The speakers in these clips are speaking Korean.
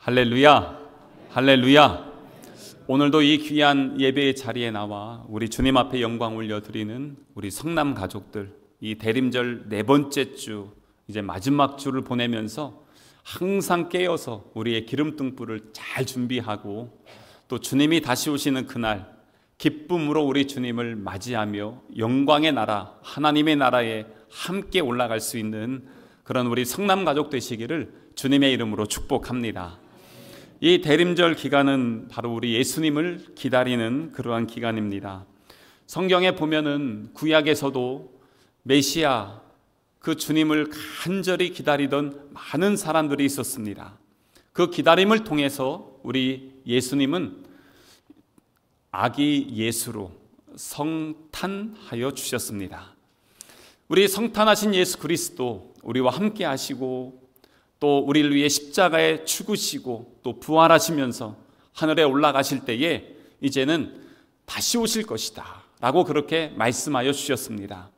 할렐루야, 할렐루야. 오늘도 이 귀한 예배의 자리에 나와 우리 주님 앞에 영광 올려드리는 우리 성남 가족들, 이 대림절 네 번째 주, 이제 마지막 주를 보내면서 항상 깨어서 우리의 기름등불을 잘 준비하고 또 주님이 다시 오시는 그날 기쁨으로 우리 주님을 맞이하며 영광의 나라, 하나님의 나라에 함께 올라갈 수 있는 그런 우리 성남 가족 되시기를 주님의 이름으로 축복합니다. 이 대림절 기간은 바로 우리 예수님을 기다리는 그러한 기간입니다. 성경에 보면은 구약에서도 메시아, 그 주님을 간절히 기다리던 많은 사람들이 있었습니다. 그 기다림을 통해서 우리 예수님은 아기 예수로 성탄하여 주셨습니다. 우리 성탄하신 예수 그리스도 우리와 함께 하시고 또 우리를 위해 십자가에 죽으시고 또 부활하시면서 하늘에 올라가실 때에 이제는 다시 오실 것이다 라고 그렇게 말씀하여 주셨습니다.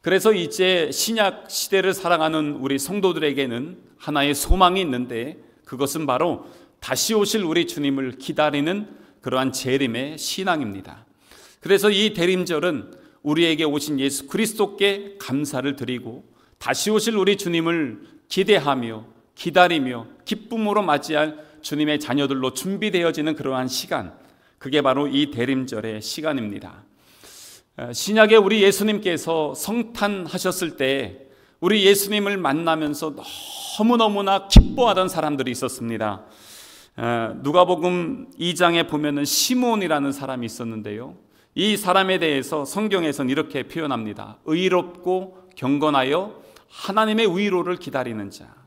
그래서 이제 신약 시대를 살아가는 우리 성도들에게는 하나의 소망이 있는데 그것은 바로 다시 오실 우리 주님을 기다리는 그러한 재림의 신앙입니다. 그래서 이 대림절은 우리에게 오신 예수 그리스도께 감사를 드리고 다시 오실 우리 주님을 기대하며 기다리며 기쁨으로 맞이할 주님의 자녀들로 준비되어지는 그러한 시간, 그게 바로 이 대림절의 시간입니다. 신약에 우리 예수님께서 성탄하셨을 때 우리 예수님을 만나면서 너무너무나 기뻐하던 사람들이 있었습니다. 누가복음 2장에 보면은 시몬이라는 사람이 있었는데요, 이 사람에 대해서 성경에서는 이렇게 표현합니다. 의롭고 경건하여 하나님의 위로를 기다리는 자.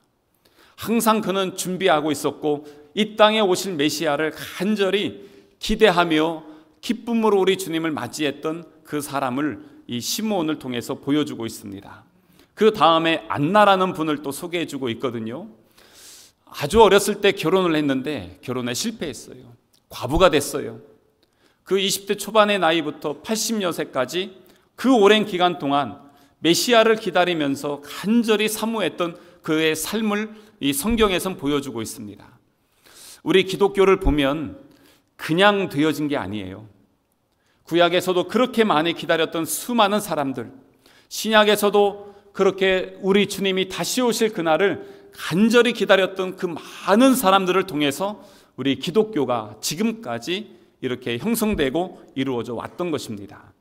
항상 그는 준비하고 있었고 이 땅에 오실 메시아를 간절히 기대하며 기쁨으로 우리 주님을 맞이했던 그 사람을 이 시므온을 통해서 보여주고 있습니다. 그 다음에 안나라는 분을 또 소개해주고 있거든요. 아주 어렸을 때 결혼을 했는데 결혼에 실패했어요. 과부가 됐어요. 그 20대 초반의 나이부터 80여 세까지 그 오랜 기간 동안 메시아를 기다리면서 간절히 사모했던 그의 삶을 이 성경에선 보여주고 있습니다. 우리 기독교를 보면 그냥 되어진 게 아니에요. 구약에서도 그렇게 많이 기다렸던 수많은 사람들, 신약에서도 그렇게 우리 주님이 다시 오실 그날을 간절히 기다렸던 그 많은 사람들을 통해서 우리 기독교가 지금까지 이렇게 형성되고 이루어져 왔던 것입니다.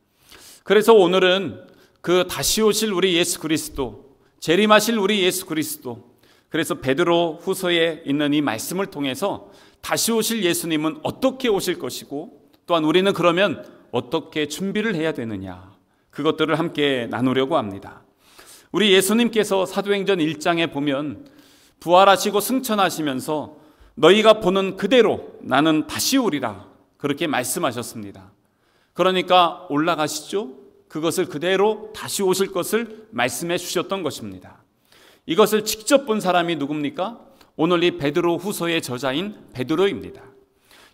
그래서 오늘은 그 다시 오실 우리 예수 그리스도, 재림하실 우리 예수 그리스도, 그래서 베드로 후서에 있는 이 말씀을 통해서 다시 오실 예수님은 어떻게 오실 것이고 또한 우리는 그러면 어떻게 준비를 해야 되느냐, 그것들을 함께 나누려고 합니다. 우리 예수님께서 사도행전 1장에 보면 부활하시고 승천하시면서 너희가 보는 그대로 나는 다시 오리라 그렇게 말씀하셨습니다. 그러니까 올라가시죠. 그것을 그대로 다시 오실 것을 말씀해 주셨던 것입니다. 이것을 직접 본 사람이 누굽니까? 오늘 이 베드로 후서의 저자인 베드로입니다.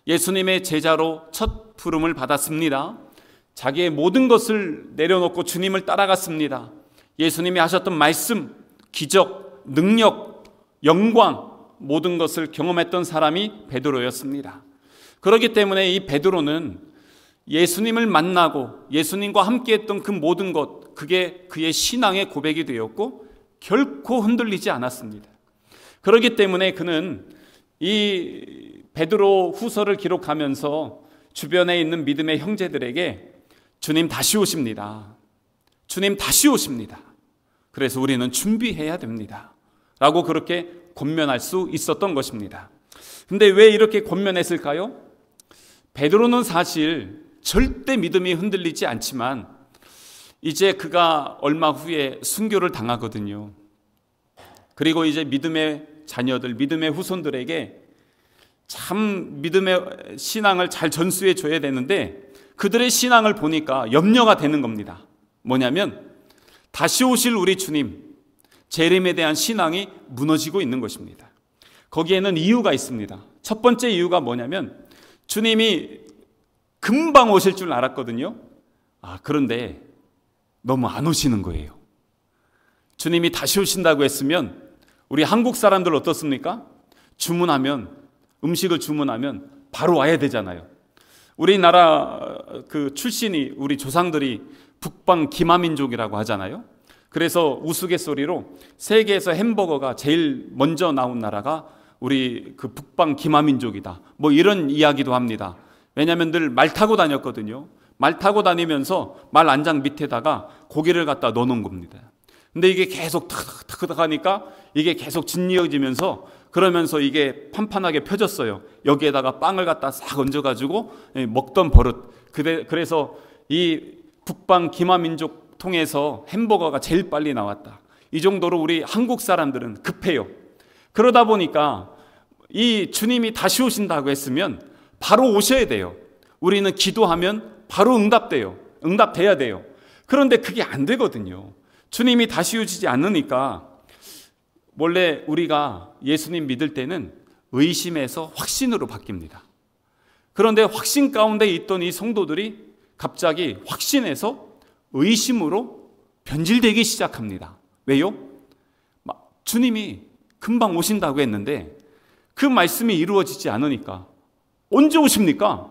예수님의 제자로 첫 부름을 받았습니다. 자기의 모든 것을 내려놓고 주님을 따라갔습니다. 예수님이 하셨던 말씀, 기적, 능력, 영광, 모든 것을 경험했던 사람이 베드로였습니다. 그렇기 때문에 이 베드로는 예수님을 만나고 예수님과 함께했던 그 모든 것, 그게 그의 신앙의 고백이 되었고 결코 흔들리지 않았습니다. 그렇기 때문에 그는 이 베드로 후서를 기록하면서 주변에 있는 믿음의 형제들에게 주님 다시 오십니다. 주님 다시 오십니다. 그래서 우리는 준비해야 됩니다. 라고 그렇게 권면할 수 있었던 것입니다. 근데 왜 이렇게 권면했을까요? 베드로는 사실 절대 믿음이 흔들리지 않지만 이제 그가 얼마 후에 순교를 당하거든요. 그리고 이제 믿음의 자녀들, 믿음의 후손들에게 참 믿음의 신앙을 잘 전수해 줘야 되는데 그들의 신앙을 보니까 염려가 되는 겁니다. 뭐냐면 다시 오실 우리 주님, 재림에 대한 신앙이 무너지고 있는 것입니다. 거기에는 이유가 있습니다. 첫 번째 이유가 뭐냐면 주님이 금방 오실 줄 알았거든요. 그런데 너무 안 오시는 거예요. 주님이 다시 오신다고 했으면 우리 한국 사람들 어떻습니까? 주문하면 음식을 주문하면 바로 와야 되잖아요. 우리나라 그 출신이 우리 조상들이 북방 기마민족이라고 하잖아요. 그래서 우스갯소리로 세계에서 햄버거가 제일 먼저 나온 나라가 우리 그 북방 기마민족이다, 뭐 이런 이야기도 합니다. 왜냐하면 늘 말 타고 다녔거든요. 말 타고 다니면서 말 안장 밑에다가 고기를 갖다 넣어놓은 겁니다. 근데 이게 계속 탁탁탁 하니까 이게 계속 짓이어지면서, 그러면서 이게 판판하게 펴졌어요. 여기에다가 빵을 갖다 싹 얹어가지고 먹던 버릇. 그래서 이 북방 기마민족 통해서 햄버거가 제일 빨리 나왔다. 이 정도로 우리 한국 사람들은 급해요. 그러다 보니까 이 주님이 다시 오신다고 했으면 바로 오셔야 돼요. 우리는 기도하면 바로 응답돼야 돼요. 그런데 그게 안 되거든요. 주님이 다시 오시지 않으니까, 원래 우리가 예수님 믿을 때는 의심에서 확신으로 바뀝니다. 그런데 확신 가운데 있던 이 성도들이 갑자기 확신에서 의심으로 변질되기 시작합니다. 왜요? 주님이 금방 오신다고 했는데 그 말씀이 이루어지지 않으니까 언제 오십니까?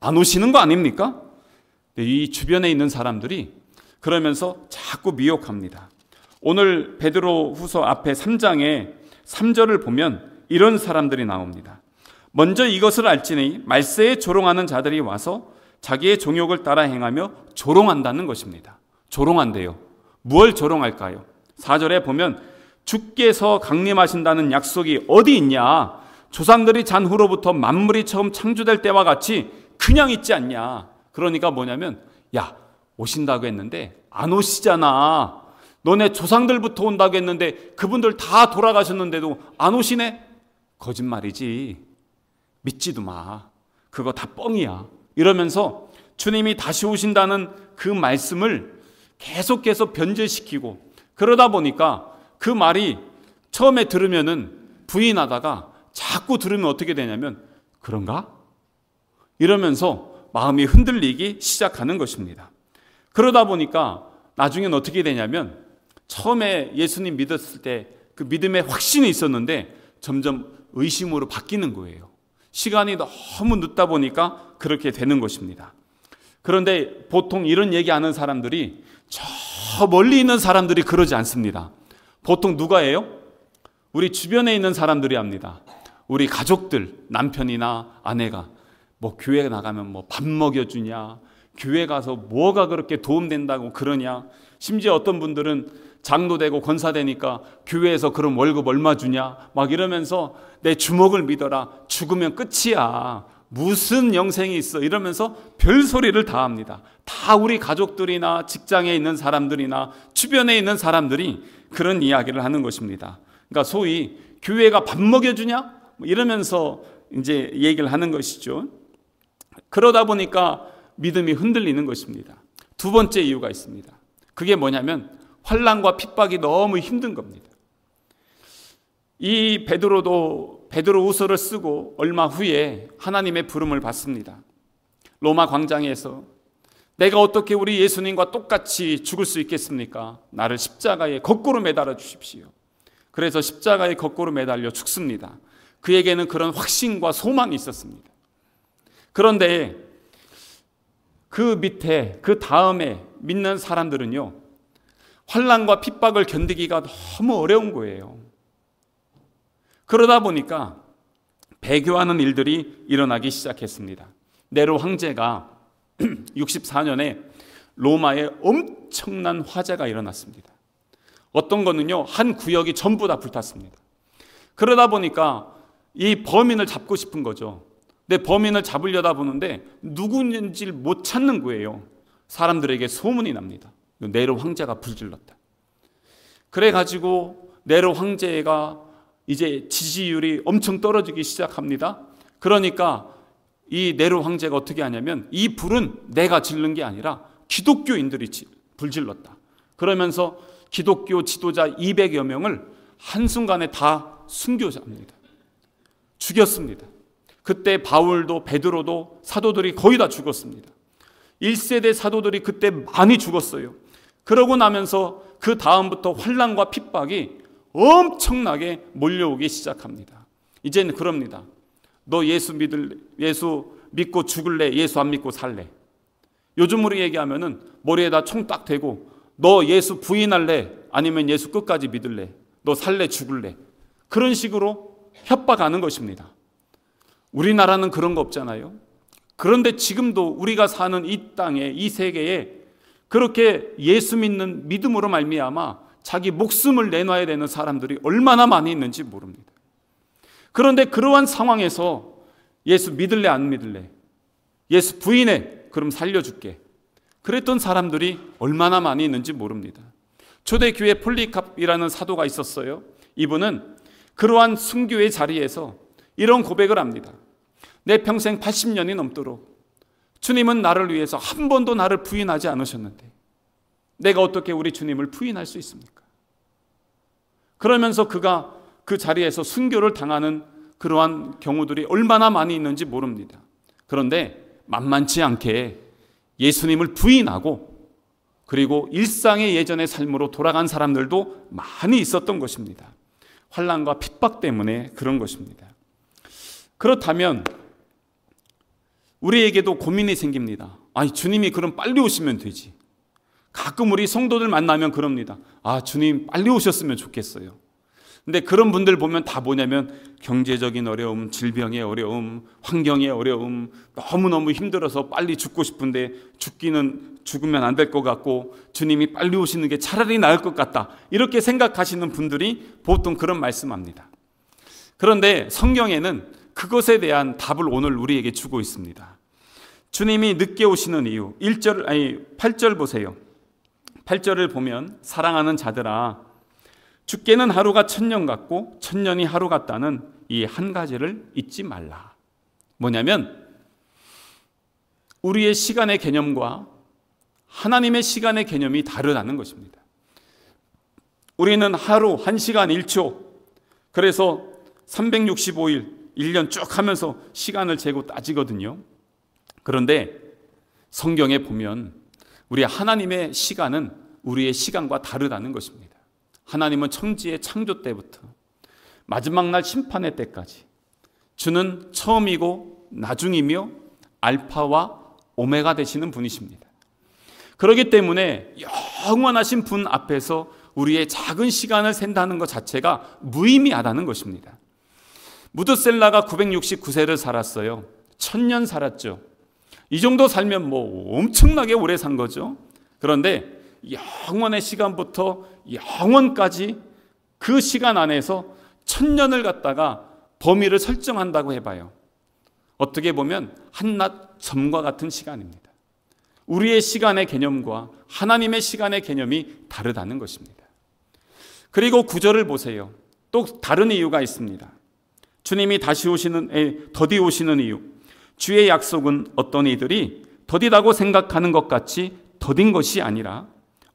안 오시는 거 아닙니까? 이 주변에 있는 사람들이 그러면서 자꾸 미혹합니다. 오늘 베드로 후서 앞에 3장에 3절을 보면 이런 사람들이 나옵니다. 먼저 이것을 알지니 말세에 조롱하는 자들이 와서 자기의 종욕을 따라 행하며 조롱한다는 것입니다. 조롱한대요. 무엇을 조롱할까요? 4절에 보면 주께서 강림하신다는 약속이 어디 있냐? 조상들이 잔 후로부터 만물이 처음 창조될 때와 같이 그냥 있지 않냐? 그러니까 뭐냐면, 야, 오신다고 했는데 안 오시잖아. 너네 조상들부터 온다고 했는데 그분들 다 돌아가셨는데도 안 오시네? 거짓말이지. 믿지도 마. 그거 다 뻥이야. 이러면서 주님이 다시 오신다는 그 말씀을 계속해서 변질시키고, 그러다 보니까 그 말이 처음에 들으면은 부인하다가 자꾸 들으면 어떻게 되냐면, 그런가? 이러면서 마음이 흔들리기 시작하는 것입니다. 그러다 보니까 나중엔 어떻게 되냐면, 처음에 예수님 믿었을 때 그 믿음의 확신이 있었는데 점점 의심으로 바뀌는 거예요. 시간이 너무 늦다 보니까 그렇게 되는 것입니다. 그런데 보통 이런 얘기하는 사람들이, 저 멀리 있는 사람들이 그러지 않습니다. 보통 누가 해요? 우리 주변에 있는 사람들이 합니다. 우리 가족들, 남편이나 아내가 뭐 교회 나가면 뭐 밥 먹여주냐, 교회 가서 뭐가 그렇게 도움된다고 그러냐, 심지어 어떤 분들은 장로 되고 권사 되니까 교회에서 그럼 월급 얼마 주냐, 막 이러면서 내 주먹을 믿어라, 죽으면 끝이야, 무슨 영생이 있어, 이러면서 별소리를 다 합니다. 다 우리 가족들이나 직장에 있는 사람들이나 주변에 있는 사람들이 그런 이야기를 하는 것입니다. 그러니까 소위 교회가 밥 먹여주냐 이러면서 이제 얘기를 하는 것이죠. 그러다 보니까 믿음이 흔들리는 것입니다. 두 번째 이유가 있습니다. 그게 뭐냐면 환난과 핍박이 너무 힘든 겁니다. 이 베드로도 베드로후서를 쓰고 얼마 후에 하나님의 부름을 받습니다. 로마 광장에서 내가 어떻게 우리 예수님과 똑같이 죽을 수 있겠습니까? 나를 십자가에 거꾸로 매달아 주십시오. 그래서 십자가에 거꾸로 매달려 죽습니다. 그에게는 그런 확신과 소망이 있었습니다. 그런데 그 밑에, 그 다음에 믿는 사람들은요, 환난과 핍박을 견디기가 너무 어려운 거예요. 그러다 보니까 배교하는 일들이 일어나기 시작했습니다. 네로 황제가 64년에 로마에 엄청난 화재가 일어났습니다. 어떤 거는요, 한 구역이 전부 다 불탔습니다. 그러다 보니까 이 범인을 잡고 싶은 거죠. 근데 범인을 잡으려다 보는데 누구인지를 못 찾는 거예요. 사람들에게 소문이 납니다. 네로 황제가 불질렀다. 그래가지고 네로 황제가 이제 지지율이 엄청 떨어지기 시작합니다. 그러니까 이 네로 황제가 어떻게 하냐면, 이 불은 내가 질른 게 아니라 기독교인들이 불질렀다. 그러면서 기독교 지도자 200여 명을 한순간에 다 순교합니다. 죽였습니다. 그때 바울도 베드로도 사도들이 거의 다 죽었습니다. 1세대 사도들이 그때 많이 죽었어요. 그러고 나면서 그 다음부터 환난과 핍박이 엄청나게 몰려오기 시작합니다. 이제는 그럽니다. 너 예수 믿고 죽을래? 예수 안 믿고 살래? 요즘으로 얘기하면은 머리에다 총 딱 대고 너 예수 부인할래? 아니면 예수 끝까지 믿을래? 너 살래? 죽을래? 그런 식으로 협박하는 것입니다. 우리나라는 그런 거 없잖아요. 그런데 지금도 우리가 사는 이 땅에, 이 세계에 그렇게 예수 믿는 믿음으로 말미암아 자기 목숨을 내놔야 되는 사람들이 얼마나 많이 있는지 모릅니다. 그런데 그러한 상황에서 예수 믿을래 안 믿을래? 예수 부인해? 그럼 살려줄게. 그랬던 사람들이 얼마나 많이 있는지 모릅니다. 초대교회 폴리캅이라는 사도가 있었어요. 이분은 그러한 순교의 자리에서 이런 고백을 합니다. 내 평생 80년이 넘도록 주님은 나를 위해서 한 번도 나를 부인하지 않으셨는데 내가 어떻게 우리 주님을 부인할 수 있습니까? 그러면서 그가 그 자리에서 순교를 당하는 그러한 경우들이 얼마나 많이 있는지 모릅니다. 그런데 만만치 않게 예수님을 부인하고 그리고 일상의 예전의 삶으로 돌아간 사람들도 많이 있었던 것입니다. 환난과 핍박 때문에 그런 것입니다. 그렇다면 우리에게도 고민이 생깁니다. 아니, 주님이 그럼 빨리 오시면 되지. 가끔 우리 성도들 만나면 그럽니다. 아, 주님 빨리 오셨으면 좋겠어요. 근데 그런 분들 보면 다 뭐냐면 경제적인 어려움, 질병의 어려움, 환경의 어려움, 너무너무 힘들어서 빨리 죽고 싶은데 죽으면 안 될 것 같고 주님이 빨리 오시는 게 차라리 나을 것 같다. 이렇게 생각하시는 분들이 보통 그런 말씀합니다. 그런데 성경에는 그것에 대한 답을 오늘 우리에게 주고 있습니다. 주님이 늦게 오시는 이유, 8절 보세요. 8절을 보면 사랑하는 자들아 주께는 하루가 1000년 같고 1000년이 하루 같다는 이 한 가지를 잊지 말라. 뭐냐면 우리의 시간의 개념과 하나님의 시간의 개념이 다르다는 것입니다. 우리는 하루, 1시간, 1초, 그래서 365일, 1년 쭉 하면서 시간을 재고 따지거든요. 그런데 성경에 보면 우리 하나님의 시간은 우리의 시간과 다르다는 것입니다. 하나님은 천지의 창조 때부터 마지막 날 심판의 때까지 주는 처음이고 나중이며 알파와 오메가 되시는 분이십니다. 그렇기 때문에 영원하신 분 앞에서 우리의 작은 시간을 센다는 것 자체가 무의미하다는 것입니다. 무드셀라가 969세를 살았어요. 1000년 살았죠. 이 정도 살면 뭐 엄청나게 오래 산 거죠. 그런데 영원의 시간부터 영원까지 그 시간 안에서 1000년을 갖다가 범위를 설정한다고 해봐요. 어떻게 보면 한낮 점과 같은 시간입니다. 우리의 시간의 개념과 하나님의 시간의 개념이 다르다는 것입니다. 그리고 9절을 보세요. 또 다른 이유가 있습니다. 주님이 더디 오시는 이유. 주의 약속은 어떤 이들이 더디다고 생각하는 것 같이 더딘 것이 아니라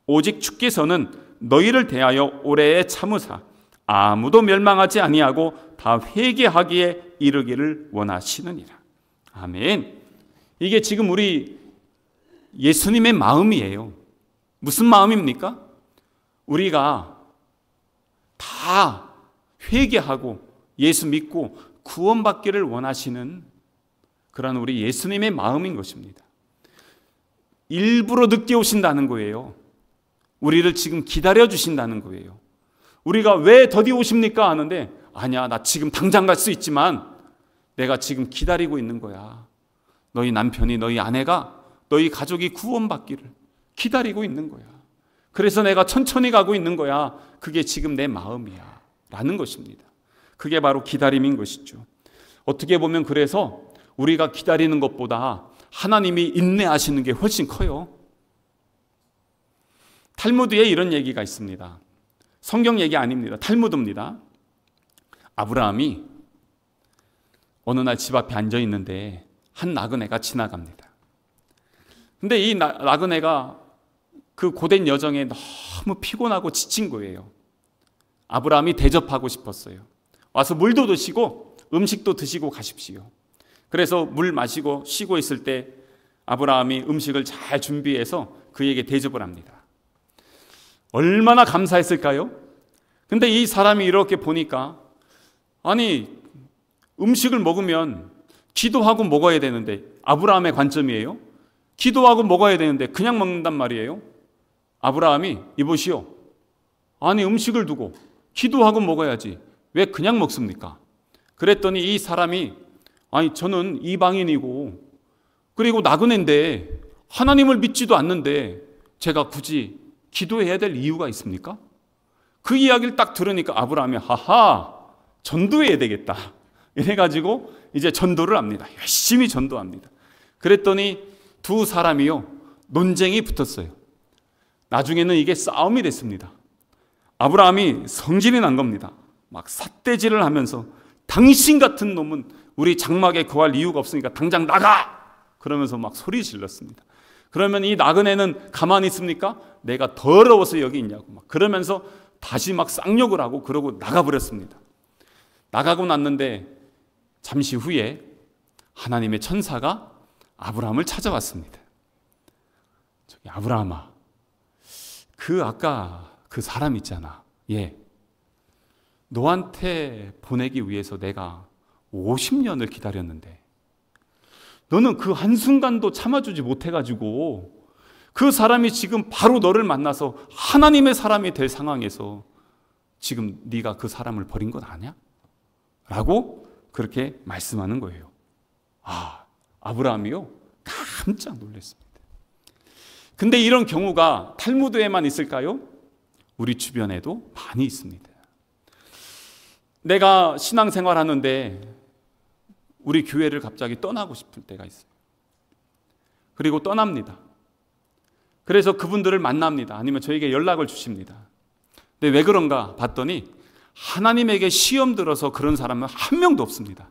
오직 주께서는 너희를 대하여 오래 참으사 아무도 멸망하지 아니하고 다 회개하기에 이르기를 원하시느니라. 아멘. 이게 지금 우리 예수님의 마음이에요. 무슨 마음입니까? 우리가 다 회개하고 예수 믿고 구원받기를 원하시는 그런 우리 예수님의 마음인 것입니다. 일부러 늦게 오신다는 거예요. 우리를 지금 기다려 주신다는 거예요. 우리가 왜 더디 오십니까? 하는데 아니야, 나 지금 당장 갈 수 있지만 내가 지금 기다리고 있는 거야. 너희 남편이, 너희 아내가, 너희 가족이 구원받기를 기다리고 있는 거야. 그래서 내가 천천히 가고 있는 거야. 그게 지금 내 마음이야 라는 것입니다. 그게 바로 기다림인 것이죠. 어떻게 보면 그래서 우리가 기다리는 것보다 하나님이 인내하시는 게 훨씬 커요. 탈무드에 이런 얘기가 있습니다. 성경 얘기 아닙니다. 탈무드입니다. 아브라함이 어느 날 집 앞에 앉아 있는데 한 나그네가 지나갑니다. 근데 이 나그네가 그 고된 여정에 너무 피곤하고 지친 거예요. 아브라함이 대접하고 싶었어요. 와서 물도 드시고 음식도 드시고 가십시오. 그래서 물 마시고 쉬고 있을 때 아브라함이 음식을 잘 준비해서 그에게 대접을 합니다. 얼마나 감사했을까요? 근데 이 사람이 이렇게 보니까 아니 음식을 먹으면 기도하고 먹어야 되는데, 아브라함의 관점이에요. 기도하고 먹어야 되는데 그냥 먹는단 말이에요. 아브라함이 이보시오, 아니 음식을 두고 기도하고 먹어야지 왜 그냥 먹습니까? 그랬더니 이 사람이, 아니 저는 이방인이고 그리고 나그네인데 하나님을 믿지도 않는데 제가 굳이 기도해야 될 이유가 있습니까? 그 이야기를 딱 들으니까 아브라함이 하하, 전도해야 되겠다 이래가지고 이제 전도를 합니다. 열심히 전도합니다. 그랬더니 두 사람이요, 논쟁이 붙었어요. 나중에는 이게 싸움이 됐습니다. 아브라함이 성질이 난 겁니다. 막 삿대질을 하면서 당신 같은 놈은 우리 장막에 거할 이유가 없으니까 당장 나가! 그러면서 막 소리 질렀습니다. 그러면 이 나그네는 가만히 있습니까? 내가 더러워서 여기 있냐고 막 그러면서 다시 막 쌍욕을 하고 그러고 나가버렸습니다. 나가고 났는데 잠시 후에 하나님의 천사가 아브라함을 찾아왔습니다. 저기 아브라함아, 아까 그 사람 있잖아. 너한테 보내기 위해서 내가 50년을 기다렸는데 너는 그 한순간도 참아주지 못해가지고 그 사람이 지금 바로 너를 만나서 하나님의 사람이 될 상황에서 지금 네가 그 사람을 버린 건 아니야? 라고 그렇게 말씀하는 거예요. 아브라함이요? 깜짝 놀랐습니다. 근데 이런 경우가 탈무드에만 있을까요? 우리 주변에도 많이 있습니다. 내가 신앙생활 하는데 우리 교회를 갑자기 떠나고 싶을 때가 있어요. 그리고 떠납니다. 그래서 그분들을 만납니다. 아니면 저에게 연락을 주십니다. 근데 왜 그런가 봤더니 하나님에게 시험 들어서 그런 사람은 한 명도 없습니다.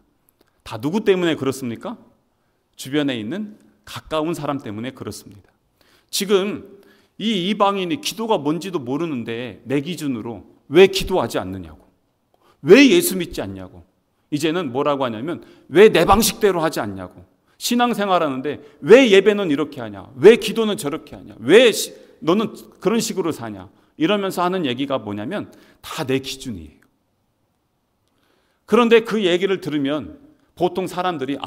다 누구 때문에 그렇습니까? 주변에 있는 가까운 사람 때문에 그렇습니다. 지금 이 이방인이 기도가 뭔지도 모르는데 내 기준으로 왜 기도하지 않느냐고, 왜 예수 믿지 않냐고, 이제는 뭐라고 하냐면 왜 내 방식대로 하지 않냐고, 신앙생활하는데 왜 예배는 이렇게 하냐, 왜 기도는 저렇게 하냐, 왜 너는 그런 식으로 사냐, 이러면서 하는 얘기가 뭐냐면 다 내 기준이에요. 그런데 그 얘기를 들으면 보통 사람들이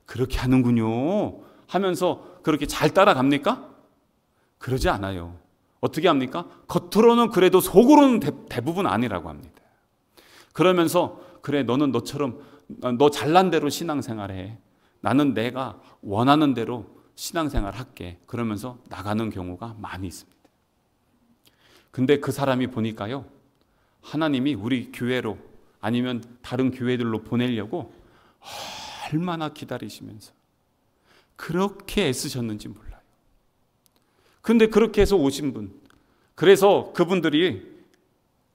그렇게 하는군요 하면서 그렇게 잘 따라갑니까? 그러지 않아요. 어떻게 합니까? 겉으로는 그래도 속으로는 대부분 아니라고 합니다. 그러면서 그래, 너는 너처럼 너 잘난 대로 신앙생활해, 나는 내가 원하는 대로 신앙생활 할게, 그러면서 나가는 경우가 많이 있습니다. 근데 그 사람이 보니까요, 하나님이 우리 교회로 아니면 다른 교회들로 보내려고 얼마나 기다리시면서 그렇게 애쓰셨는지 몰라요. 근데 그렇게 해서 오신 분, 그래서 그분들이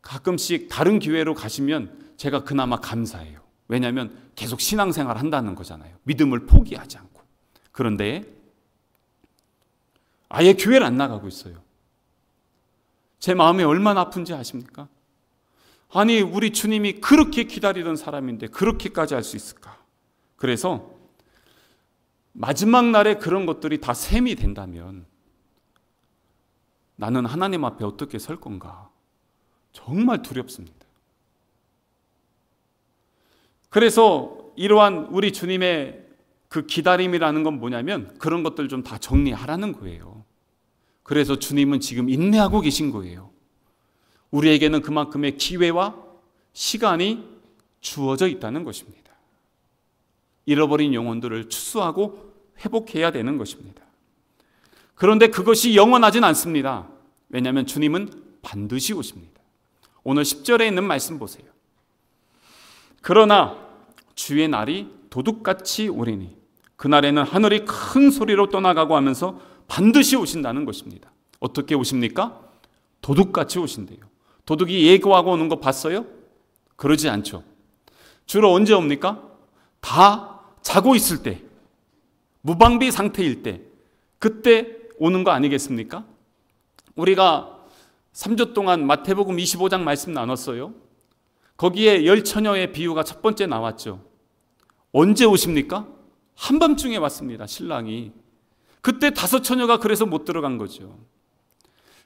가끔씩 다른 교회로 가시면 제가 그나마 감사해요. 왜냐하면 계속 신앙생활 한다는 거잖아요. 믿음을 포기하지 않고. 그런데 아예 교회를 안 나가고 있어요. 제 마음이 얼마나 아픈지 아십니까? 아니, 우리 주님이 그렇게 기다리던 사람인데 그렇게까지 할 수 있을까? 그래서 마지막 날에 그런 것들이 다 셈이 된다면 나는 하나님 앞에 어떻게 설 건가? 정말 두렵습니다. 그래서 이러한 우리 주님의 그 기다림이라는 건 뭐냐면 그런 것들 좀 다 정리하라는 거예요. 그래서 주님은 지금 인내하고 계신 거예요. 우리에게는 그만큼의 기회와 시간이 주어져 있다는 것입니다. 잃어버린 영혼들을 추수하고 회복해야 되는 것입니다. 그런데 그것이 영원하진 않습니다. 왜냐하면 주님은 반드시 오십니다. 오늘 10절에 있는 말씀 보세요. 그러나 주의 날이 도둑같이 오리니 그날에는 하늘이 큰 소리로 떠나가고 하면서 반드시 오신다는 것입니다. 어떻게 오십니까? 도둑같이 오신대요. 도둑이 예고하고 오는 거 봤어요? 그러지 않죠. 주로 언제 옵니까? 다 자고 있을 때, 무방비 상태일 때, 그때 오는 거 아니겠습니까? 우리가 3주 동안 마태복음 25장 말씀 나눴어요. 거기에 10처녀의 비유가 첫 번째 나왔죠. 언제 오십니까? 한밤중에 왔습니다, 신랑이. 그때 5처녀가 그래서 못 들어간 거죠.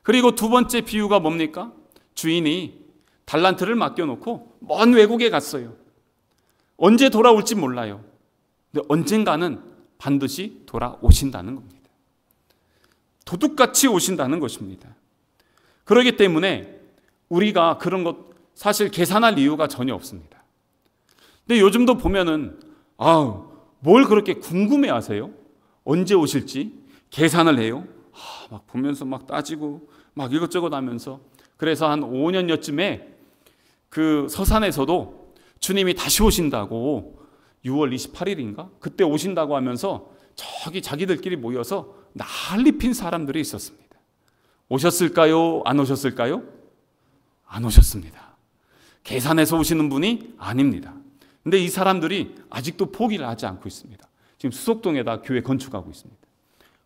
그리고 두 번째 비유가 뭡니까? 주인이 달란트를 맡겨놓고 먼 외국에 갔어요. 언제 돌아올지 몰라요. 근데 언젠가는 반드시 돌아오신다는 겁니다. 도둑같이 오신다는 것입니다. 그렇기 때문에 우리가 그런 것 사실 계산할 이유가 전혀 없습니다. 근데 요즘도 보면은 뭘 그렇게 궁금해 하세요? 언제 오실지 계산을 해요. 막 보면서 막 따지고 막 이것저것 하면서, 그래서 한 5년여쯤에 그 서산에서도 주님이 다시 오신다고 6월 28일인가? 그때 오신다고 하면서 저기 자기들끼리 모여서 난리 핀 사람들이 있었습니다. 오셨을까요? 안 오셨을까요? 안 오셨습니다. 계산해서 오시는 분이 아닙니다. 근데 이 사람들이 아직도 포기를 하지 않고 있습니다. 지금 수석동에다 교회 건축하고 있습니다.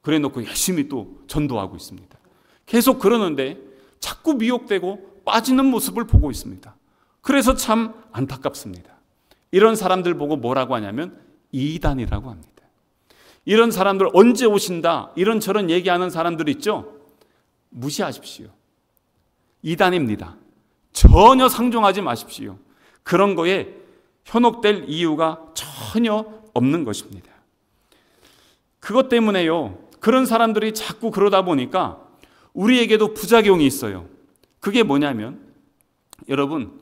그래 놓고 열심히 또 전도하고 있습니다. 계속 그러는데 자꾸 미혹되고 빠지는 모습을 보고 있습니다. 그래서 참 안타깝습니다. 이런 사람들 보고 뭐라고 하냐면 이단이라고 합니다. 이런 사람들 언제 오신다 이런저런 얘기하는 사람들 있죠? 무시하십시오. 이단입니다. 전혀 상종하지 마십시오. 그런 거에 현혹될 이유가 전혀 없는 것입니다. 그것 때문에요, 그런 사람들이 자꾸 그러다 보니까 우리에게도 부작용이 있어요. 그게 뭐냐면, 여러분,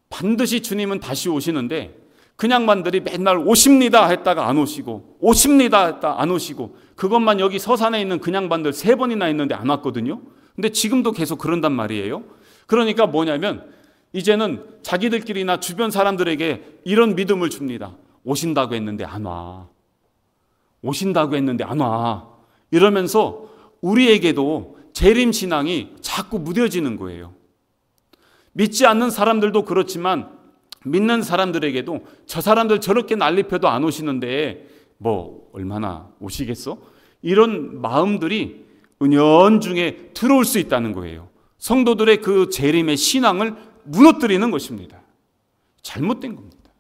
반드시 주님은 다시 오시는데 그냥만들이 맨날 오십니다 했다가 안 오시고, 오십니다 했다 안 오시고, 그것만 여기 서산에 있는 그냥반들 3번이나 있는데 안 왔거든요. 근데 지금도 계속 그런단 말이에요. 그러니까 뭐냐면 이제는 자기들끼리나 주변 사람들에게 이런 믿음을 줍니다. 오신다고 했는데 안 와. 오신다고 했는데 안 와. 이러면서 우리에게도 재림신앙이 자꾸 무뎌지는 거예요. 믿지 않는 사람들도 그렇지만 믿는 사람들에게도 저 사람들 저렇게 난리펴도 안 오시는데 뭐 얼마나 오시겠어? 이런 마음들이 은연중에 들어올 수 있다는 거예요. 성도들의 그 재림의 신앙을 무너뜨리는 것입니다. 잘못된 겁니다.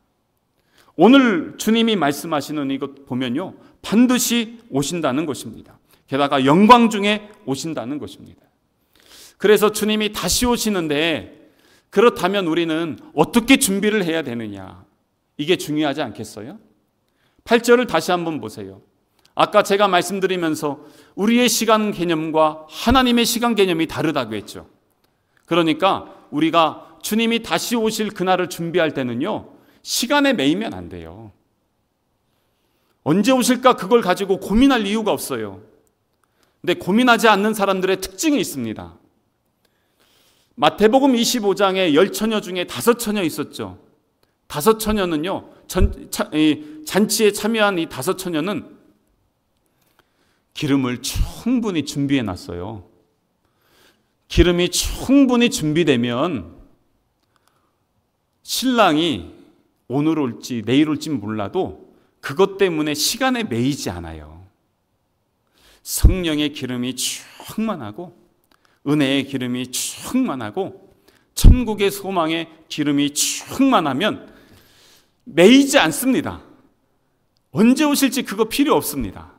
오늘 주님이 말씀하시는 이것 보면요, 반드시 오신다는 것입니다. 게다가 영광 중에 오신다는 것입니다. 그래서 주님이 다시 오시는데, 그렇다면 우리는 어떻게 준비를 해야 되느냐, 이게 중요하지 않겠어요? 8절을 다시 한번 보세요. 아까 제가 말씀드리면서 우리의 시간 개념과 하나님의 시간 개념이 다르다고 했죠. 그러니까 우리가 주님이 다시 오실 그날을 준비할 때는요, 시간에 매이면 안 돼요. 언제 오실까 그걸 가지고 고민할 이유가 없어요. 근데 고민하지 않는 사람들의 특징이 있습니다. 마태복음 25장에 10처녀 중에 5처녀 있었죠. 5처녀는요, 잔치에 참여한 이 5처녀는 기름을 충분히 준비해 놨어요. 기름이 충분히 준비되면 신랑이 오늘 올지 내일 올지 몰라도 그것 때문에 시간에 매이지 않아요. 성령의 기름이 충만하고 은혜의 기름이 충만하고 천국의 소망의 기름이 충만하면 매이지 않습니다. 언제 오실지 그거 필요 없습니다.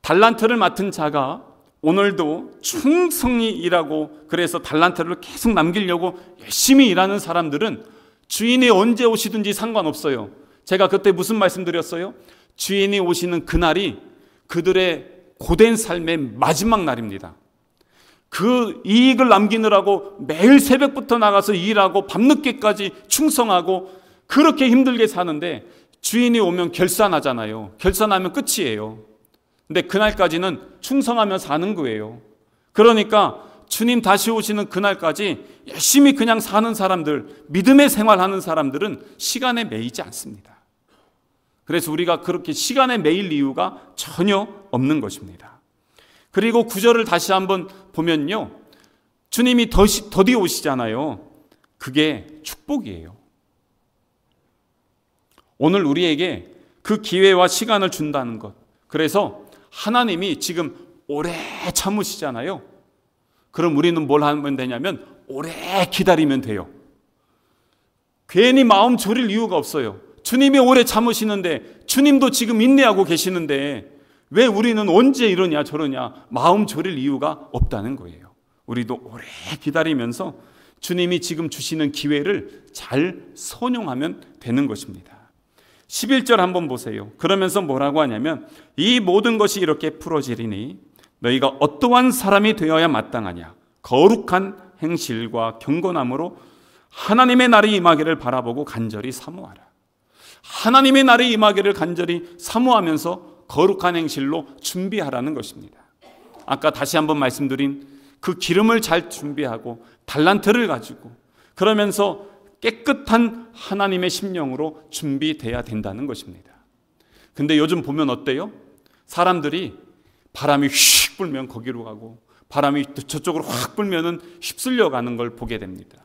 달란트를 맡은 자가 오늘도 충성히 일하고, 그래서 달란트를 계속 남기려고 열심히 일하는 사람들은 주인이 언제 오시든지 상관없어요. 제가 그때 무슨 말씀드렸어요? 주인이 오시는 그날이 그들의 고된 삶의 마지막 날입니다. 그 이익을 남기느라고 매일 새벽부터 나가서 일하고 밤늦게까지 충성하고 그렇게 힘들게 사는데 주인이 오면 결산하잖아요. 결산하면 끝이에요. 근데 그날까지는 충성하며 사는 거예요. 그러니까 주님 다시 오시는 그날까지 열심히 그냥 사는 사람들, 믿음의 생활하는 사람들은 시간에 매이지 않습니다. 그래서 우리가 그렇게 시간에 매일 이유가 전혀 없는 것입니다. 그리고 9절을 다시 한번 보면요, 주님이 더디 오시잖아요. 그게 축복이에요. 오늘 우리에게 그 기회와 시간을 준다는 것. 그래서 하나님이 지금 오래 참으시잖아요. 그럼 우리는 뭘 하면 되냐면 오래 기다리면 돼요. 괜히 마음 졸일 이유가 없어요. 주님이 오래 참으시는데, 주님도 지금 인내하고 계시는데 왜 우리는 언제 이러냐 저러냐 마음 졸일 이유가 없다는 거예요. 우리도 오래 기다리면서 주님이 지금 주시는 기회를 잘 선용하면 되는 것입니다. 11절 한번 보세요. 그러면서 뭐라고 하냐면 이 모든 것이 이렇게 풀어지리니 너희가 어떠한 사람이 되어야 마땅하냐. 거룩한 행실과 경건함으로 하나님의 날이 임하기를 바라보고 간절히 사모하라. 하나님의 날이 임하기를 간절히 사모하면서 거룩한 행실로 준비하라는 것입니다. 아까 다시 한번 말씀드린 그 기름을 잘 준비하고 달란트를 가지고 그러면서 깨끗한 하나님의 심령으로 준비돼야 된다는 것입니다. 근데 요즘 보면 어때요? 사람들이 바람이 휙 불면 거기로 가고 바람이 저쪽으로 확 불면은 휩쓸려 가는 걸 보게 됩니다.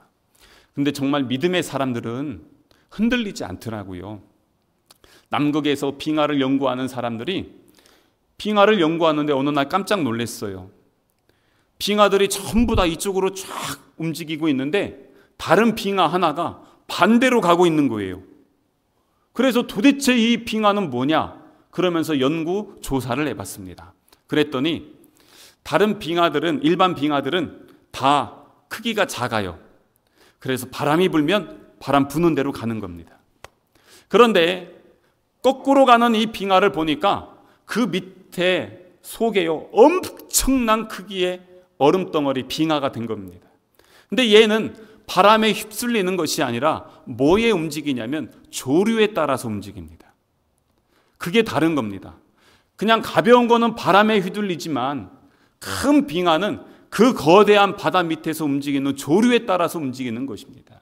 근데 정말 믿음의 사람들은 흔들리지 않더라고요. 남극에서 빙하를 연구하는 사람들이 빙하를 연구하는데 어느 날 깜짝 놀랐어요. 빙하들이 전부 다 이쪽으로 쫙 움직이고 있는데 다른 빙하 하나가 반대로 가고 있는 거예요. 그래서 도대체 이 빙하는 뭐냐? 그러면서 연구 조사를 해봤습니다. 그랬더니 다른 빙하들은, 일반 빙하들은 다 크기가 작아요. 그래서 바람이 불면 바람 부는 대로 가는 겁니다. 그런데 거꾸로 가는 이 빙하를 보니까 그 밑에 속에요 엄청난 크기의 얼음덩어리 빙하가 된 겁니다. 근데 얘는 바람에 휩쓸리는 것이 아니라 뭐에 움직이냐면 조류에 따라서 움직입니다. 그게 다른 겁니다. 그냥 가벼운 거는 바람에 휘둘리지만 큰 빙하는 그 거대한 바다 밑에서 움직이는 조류에 따라서 움직이는 것입니다.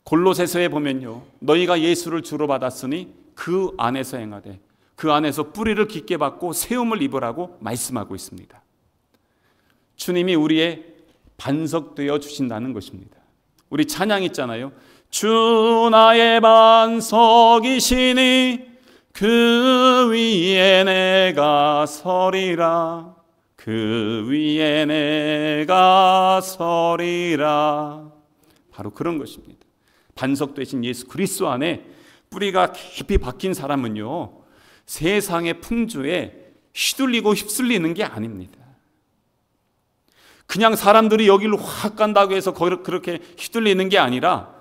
골로새서에 보면요, 너희가 예수를 주로 받았으니 그 안에서 행하되 그 안에서 뿌리를 깊게 받고 세움을 입으라고 말씀하고 있습니다. 주님이 우리의 반석되어 주신다는 것입니다. 우리 찬양 있잖아요. 주 나의 반석이시니 그 위에 내가 서리라. 그 위에 내가 서리라. 바로 그런 것입니다. 반석 되신 예수 그리스도 안에 뿌리가 깊이 박힌 사람은요, 세상의 풍조에 휘둘리고 휩쓸리는 게 아닙니다. 그냥 사람들이 여기로 확 간다고 해서 그렇게 휘둘리는 게 아니라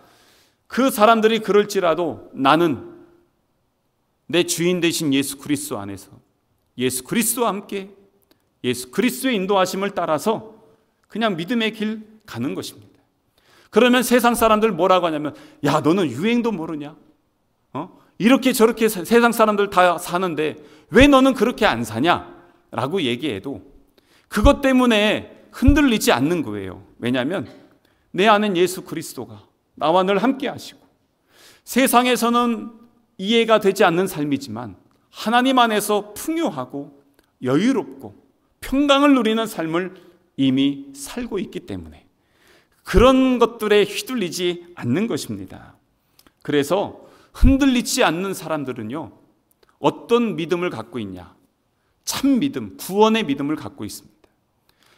그 사람들이 그럴지라도 나는 내 주인 되신 예수 그리스도 안에서 예수 그리스도와 함께 예수 그리스도의 인도하심을 따라서 그냥 믿음의 길 가는 것입니다. 그러면 세상 사람들 뭐라고 하냐면, 야, 너는 유행도 모르냐? 이렇게 저렇게 세상 사람들 다 사는데 왜 너는 그렇게 안 사냐? 라고 얘기해도 그것 때문에 흔들리지 않는 거예요. 왜냐하면 내 안엔 예수 그리스도가 나와 늘 함께 하시고 세상에서는 이해가 되지 않는 삶이지만 하나님 안에서 풍요하고 여유롭고 평강을 누리는 삶을 이미 살고 있기 때문에 그런 것들에 휘둘리지 않는 것입니다. 그래서 흔들리지 않는 사람들은요, 어떤 믿음을 갖고 있냐? 참 믿음, 구원의 믿음을 갖고 있습니다.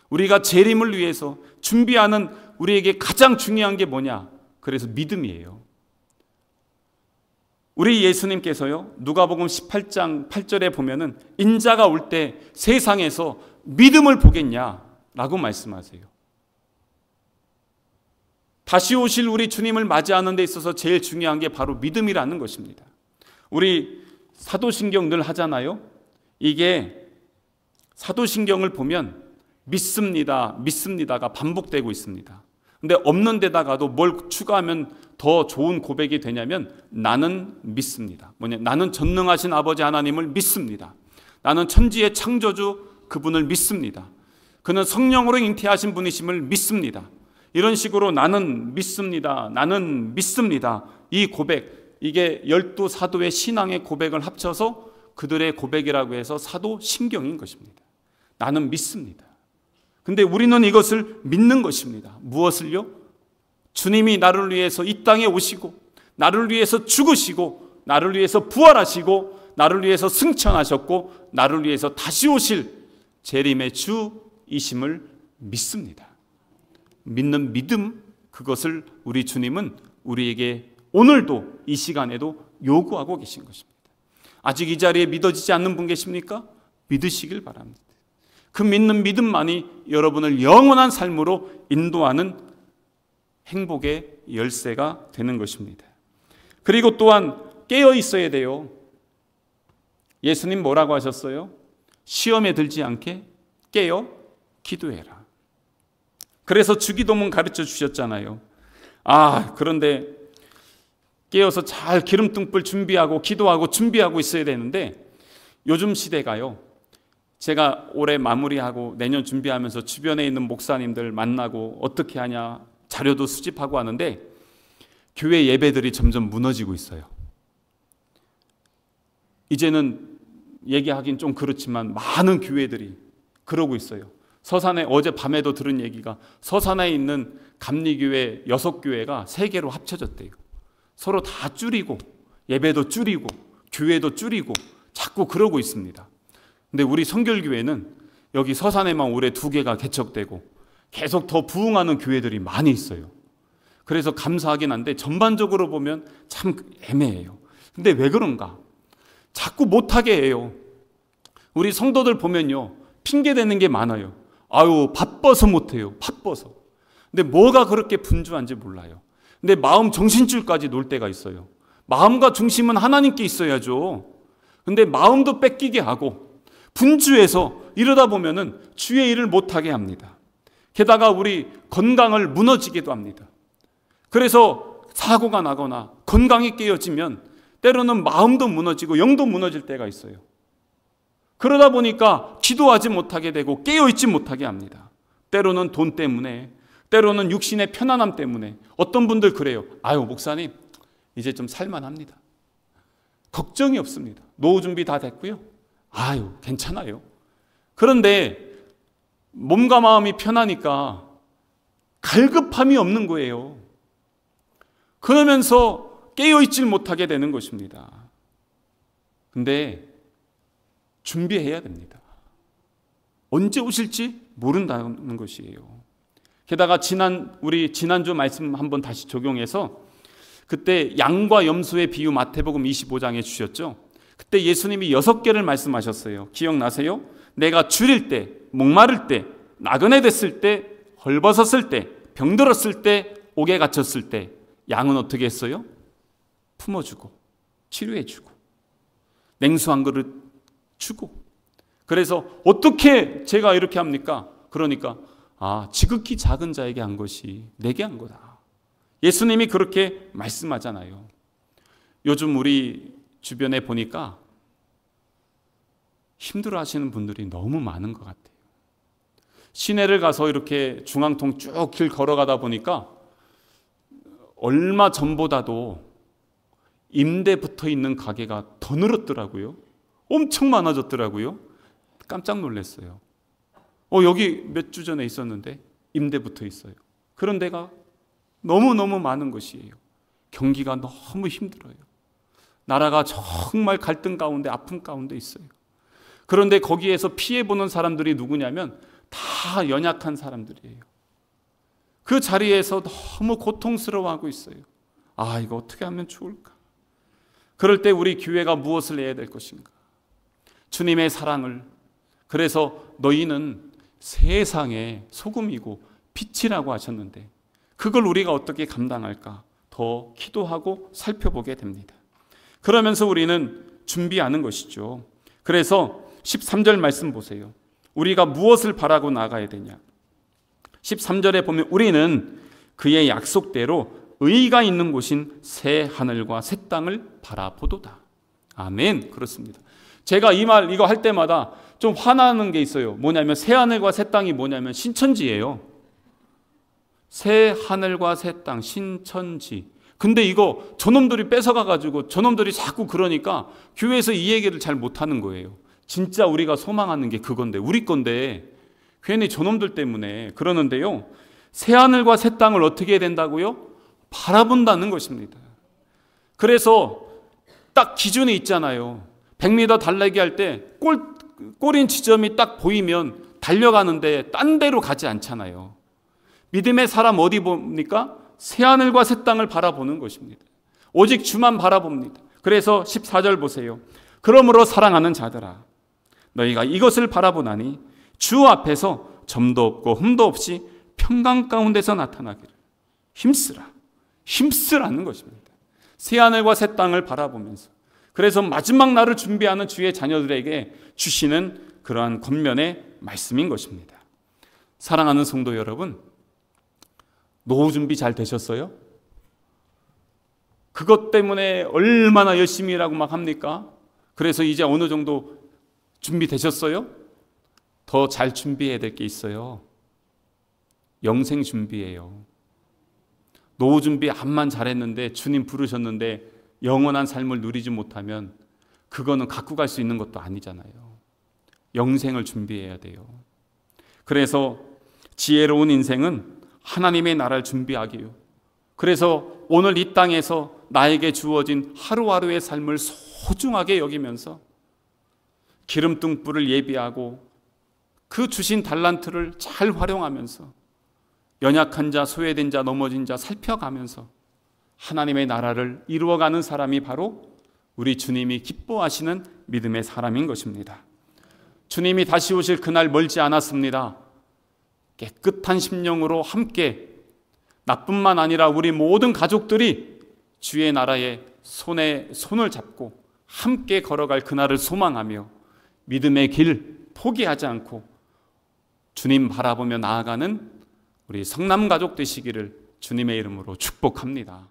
우리가 재림을 위해서 준비하는 우리에게 가장 중요한 게 뭐냐? 그래서 믿음이에요. 우리 예수님께서요, 누가복음 18장 8절에 보면은 인자가 올 때 세상에서 믿음을 보겠냐라고 말씀하세요. 다시 오실 우리 주님을 맞이하는 데 있어서 제일 중요한 게 바로 믿음이라는 것입니다. 우리 사도신경 늘 하잖아요. 이게 사도신경을 보면 믿습니다, 믿습니다가 반복되고 있습니다. 근데 없는 데다가도 뭘 추가하면 더 좋은 고백이 되냐면 나는 믿습니다. 뭐냐? 나는 전능하신 아버지 하나님을 믿습니다. 나는 천지의 창조주 그분을 믿습니다. 그는 성령으로 잉태하신 분이심을 믿습니다. 이런 식으로 나는 믿습니다. 나는 믿습니다. 이 고백, 이게 12 사도의 신앙의 고백을 합쳐서 그들의 고백이라고 해서 사도신경인 것입니다. 나는 믿습니다. 근데 우리는 이것을 믿는 것입니다. 무엇을요? 주님이 나를 위해서 이 땅에 오시고 나를 위해서 죽으시고 나를 위해서 부활하시고 나를 위해서 승천하셨고 나를 위해서 다시 오실 재림의 주이심을 믿습니다. 믿는 믿음, 그것을 우리 주님은 우리에게 오늘도 이 시간에도 요구하고 계신 것입니다. 아직 이 자리에 믿어지지 않는 분 계십니까? 믿으시길 바랍니다. 그 믿는 믿음만이 여러분을 영원한 삶으로 인도하는 행복의 열쇠가 되는 것입니다. 그리고 또한 깨어 있어야 돼요. 예수님 뭐라고 하셨어요? 시험에 들지 않게 깨어 기도해라. 그래서 주기도문 가르쳐 주셨잖아요. 그런데 깨어서 잘 기름등불 준비하고 기도하고 준비하고 있어야 되는데 요즘 시대가요. 제가 올해 마무리하고 내년 준비하면서 주변에 있는 목사님들 만나고 어떻게 하냐 자료도 수집하고 하는데 교회 예배들이 점점 무너지고 있어요. 이제는 얘기하긴 좀 그렇지만 많은 교회들이 그러고 있어요. 서산에 어제 밤에도 들은 얘기가 서산에 있는 감리교회 6교회가 3개로 합쳐졌대요. 서로 다 줄이고 예배도 줄이고 교회도 줄이고 자꾸 그러고 있습니다. 근데 우리 성결교회는 여기 서산에만 올해 2개가 개척되고 계속 더 부흥하는 교회들이 많이 있어요. 그래서 감사하긴 한데 전반적으로 보면 참 애매해요. 근데 왜 그런가? 자꾸 못하게 해요. 우리 성도들 보면요. 핑계대는 게 많아요. 바빠서 못해요. 바빠서. 근데 뭐가 그렇게 분주한지 몰라요. 근데 마음 정신줄까지 놀 때가 있어요. 마음과 중심은 하나님께 있어야죠. 근데 마음도 뺏기게 하고 분주해서 이러다 보면은 주의 일을 못하게 합니다. 게다가 우리 건강을 무너지기도 합니다. 그래서 사고가 나거나 건강이 깨어지면 때로는 마음도 무너지고 영도 무너질 때가 있어요. 그러다 보니까 기도하지 못하게 되고 깨어있지 못하게 합니다. 때로는 돈 때문에, 때로는 육신의 편안함 때문에. 어떤 분들 그래요. 목사님 이제 좀 살만합니다. 걱정이 없습니다. 노후 준비 다 됐고요. 괜찮아요. 그런데 몸과 마음이 편하니까 갈급함이 없는 거예요. 그러면서 깨어있질 못하게 되는 것입니다. 근데 준비해야 됩니다. 언제 오실지 모른다는 것이에요. 게다가 우리 지난주 말씀 한번 다시 적용해서 그때 양과 염소의 비유 마태복음 25장에 주셨죠. 그때 예수님이 6개를 말씀하셨어요. 기억나세요? 내가 줄일 때, 목마를 때, 나그네 됐을 때, 헐벗었을 때, 병들었을 때, 옥에 갇혔을 때 양은 어떻게 했어요? 품어주고 치료해주고 냉수 한 그릇 주고. 그래서 어떻게 제가 이렇게 합니까? 그러니까 지극히 작은 자에게 한 것이 내게 한 거다. 예수님이 그렇게 말씀하잖아요. 요즘 우리 주변에 보니까 힘들어하시는 분들이 너무 많은 것 같아요. 시내를 가서 이렇게 중앙통 쭉 길 걸어가다 보니까 얼마 전보다도 임대 붙어 있는 가게가 더 늘었더라고요. 엄청 많아졌더라고요. 깜짝 놀랐어요. 여기 몇 주 전에 있었는데 임대 붙어 있어요. 그런 데가 너무너무 많은 것이에요. 경기가 너무 힘들어요. 나라가 정말 갈등 가운데 아픔 가운데 있어요. 그런데 거기에서 피해보는 사람들이 누구냐면 다 연약한 사람들이에요. 그 자리에서 너무 고통스러워하고 있어요. 이거 어떻게 하면 좋을까? 그럴 때 우리 교회가 무엇을 해야 될 것인가? 주님의 사랑을, 그래서 너희는 세상의 소금이고 빛이라고 하셨는데 그걸 우리가 어떻게 감당할까? 더 기도하고 살펴보게 됩니다. 그러면서 우리는 준비하는 것이죠. 그래서 13절 말씀 보세요. 우리가 무엇을 바라고 나가야 되냐? 13절에 보면 우리는 그의 약속대로 의가 있는 곳인 새 하늘과 새 땅을 바라보도다. 아멘. 그렇습니다. 제가 이거 할 때마다 좀 화나는 게 있어요. 뭐냐면 새 하늘과 새 땅이 뭐냐면 신천지예요. 새 하늘과 새 땅, 신천지. 근데 이거 저놈들이 뺏어가가지고 저놈들이 자꾸 그러니까 교회에서 이 얘기를 잘 못하는 거예요. 진짜 우리가 소망하는 게 그건데, 우리 건데 괜히 저놈들 때문에 그러는데요. 새 하늘과 새 땅을 어떻게 해야 된다고요? 바라본다는 것입니다. 그래서 딱 기준이 있잖아요. 100m 달리기 할 때 골인 지점이 딱 보이면 달려가는데 딴 데로 가지 않잖아요. 믿음의 사람 어디 봅니까? 새하늘과 새 땅을 바라보는 것입니다. 오직 주만 바라봅니다. 그래서 14절 보세요. 그러므로 사랑하는 자들아, 너희가 이것을 바라보나니 주 앞에서 점도 없고 흠도 없이 평강 가운데서 나타나기를. 힘쓰라는 것입니다. 새하늘과 새 땅을 바라보면서. 그래서 마지막 날을 준비하는 주의 자녀들에게 주시는 그러한 권면의 말씀인 것입니다. 사랑하는 성도 여러분, 노후 준비 잘 되셨어요? 그것 때문에 얼마나 열심히 일하고 막 합니까? 그래서 이제 어느 정도 준비되셨어요? 더 잘 준비해야 될 게 있어요. 영생 준비예요. 노후 준비 암만 잘했는데 주님 부르셨는데 영원한 삶을 누리지 못하면 그거는 갖고 갈 수 있는 것도 아니잖아요. 영생을 준비해야 돼요. 그래서 지혜로운 인생은 하나님의 나라를 준비하기요. 그래서 오늘 이 땅에서 나에게 주어진 하루하루의 삶을 소중하게 여기면서 기름등불을 예비하고 그 주신 달란트를 잘 활용하면서 연약한 자, 소외된 자, 넘어진 자 살펴가면서 하나님의 나라를 이루어가는 사람이 바로 우리 주님이 기뻐하시는 믿음의 사람인 것입니다. 주님이 다시 오실 그날 멀지 않았습니다. 깨끗한 심령으로 함께 나뿐만 아니라 우리 모든 가족들이 주의 나라에 손에 손을 잡고 함께 걸어갈 그날을 소망하며 믿음의 길 포기하지 않고 주님 바라보며 나아가는 우리 성남 가족 되시기를 주님의 이름으로 축복합니다.